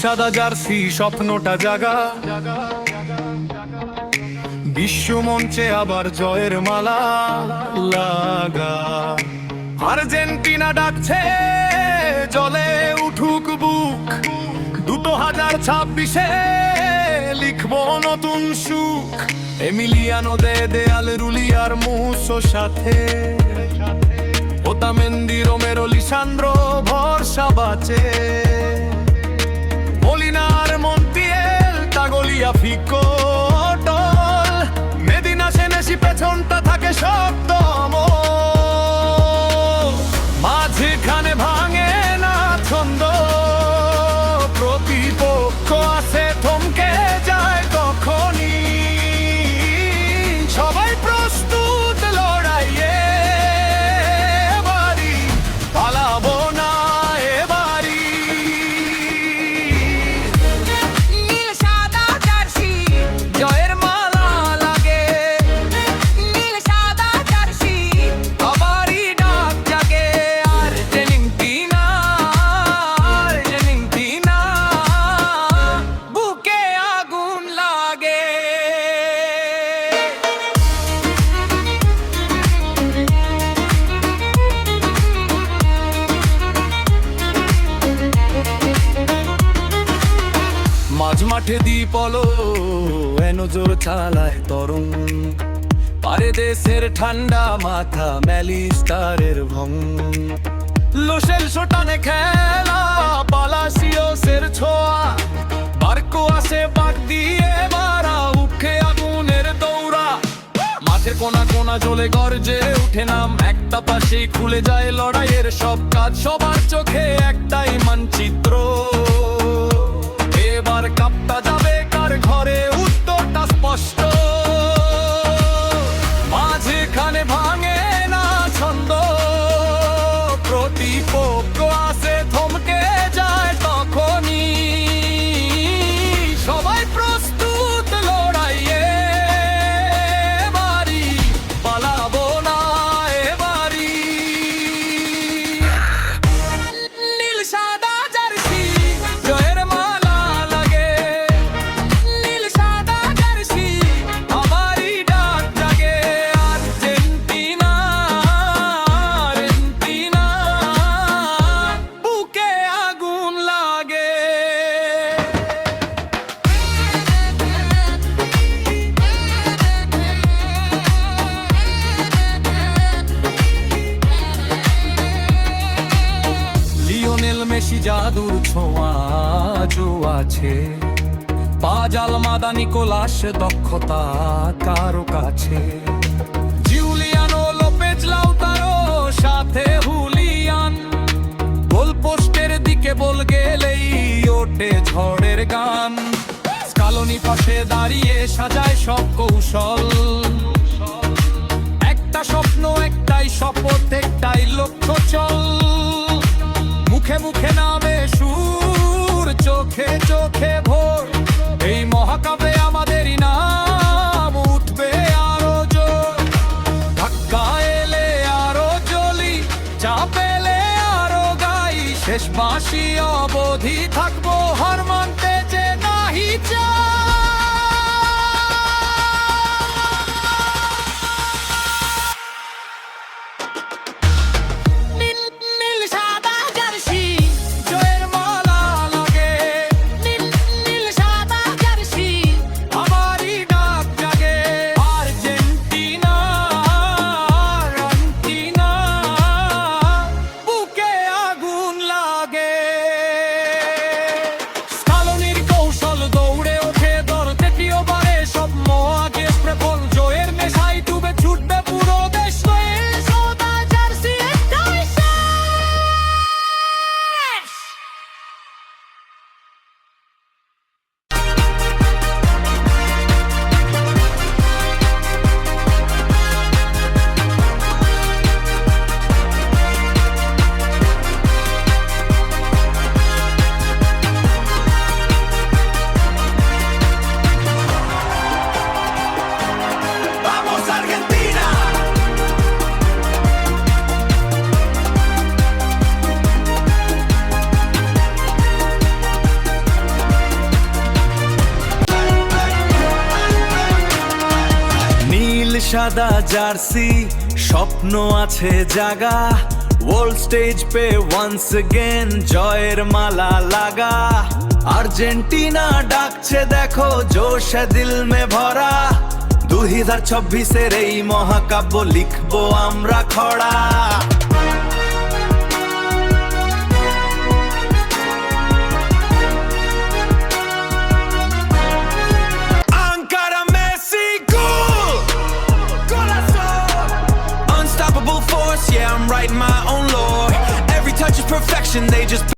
সাদা জার্সি স্বপ্নটা জাগা, বিশ্বমঞ্চে আবার জয়ের মালা লাগা। আর্জেন্টিনা ডাকছে, জলে উঠুক বুক, 2026-এ লিখবো নতুন সুখ। এমিলিয়ানো দেয়াল রুলি আর মুসো সাথে, ওতামেন্দি রোমেরো লিসান্দ্রো ভরসা বাঁচে। মলিনার মন্টিয়েল তাগলিয়া ফিকো টল, মেদিনা সেনেসি পেছনটা থাকে শক্ত আমল। মাঝখানে ভাঙে না ছন্দ, প্রতিপক্ষ আছে থমকে যায় তখনই। সবাই প্রস্তুত লড়াইয়ে, এবারই পালাবো না এবারই। নীল সাদা জার্সি জয়ের মালা লাগে, নীল সাদা জার্সি আবারই ডাক জাগে। আর্জেন্টিনা, আর্জেন্টিনা, বুকে আগুন লাগে। মাঝ মাঠে দ্বীপলো এনজোর চালায় তরুণ, পারে দেশের ঠান্ডা মাথা ম্যালিস্টারের ভং। লোসেল শোটানে খেলা, পালাসিওসের ছোঁয়া, বার্কো আসে বাগ দিয়ে মারা, উঠে আগুনের দৌড়া। মাঠের কোনা কোনা জ্বলে গর্জে উঠে নাম, একটা পাশেই খুলে যায় লড়াইয়ের সব কাজ। সবার চোখে একটাই মানচিত্র, এবার কাপটা যাবে কার ঘরে, উত্তরটা স্পষ্ট। মাঝখানে ভাঙে না ছন্দ, প্রতিপক্ষ আছে থমকে যায় তখনই। সবাই প্রস্তুত লড়াইয়ে, এবারই পালাবো না এবারই। নীল সাদা জার্সি জয়ের মালা লাগে, নীল সাদা জার্সি আবারই ডাক জাগে। আর্জেন্টিনা, আর্জেন্টিনা, বুকে আগুন লাগে। লিওনেল মেসি জাদুর ছোঁয়া আজও আছে, পাজাল মাদা নিকোলাস দক্ষতা কারো কাছে। জুলিয়ানো লোপেজ লাউতারো সাথে হুলিয়ান, গোল পোস্টের দিকে বল গেলেই ওঠে ঝড়ের গান। স্কালোনি পাশে দাঁড়িয়ে সাজায় সব কৌশল, একটা স্বপ্ন একটাই শপথ একটাই লক্ষ্য চল। মুখে মুখে নামে সুর, চোখে চোখে ভোর, এই মহাকাব্যে আমাদেরই নাম উঠবে আরো জোর। ধাক্কা এলে আরো জ্বলি, চাপ এলে আরো গাই, শেষ বাঁশি অবধি থাকবো হার মানতে যে নাহি চাই। নীল সাদা জার্সি জয়ের মালা লাগে, নীল সাদা জার্সি আবারই ডাক জাগে। আর্জেন্টিনা, আর্জেন্টিনা, বুকে আগুন লাগে। স্কালোনির কৌশল দৌড়ে ওঠে সাদা জার্সি, স্বপ্ন আছে জাগা, ওয়ার্ল্ড স্টেজ পে ওয়ান্স अगेन জয়ের মালা লাগা। আর্জেন্টিনা ডাকছে দেখো, জোশ দিল মে ভরা, 2026-এর এই মহাকাব্য লিখবো আমরা খরা।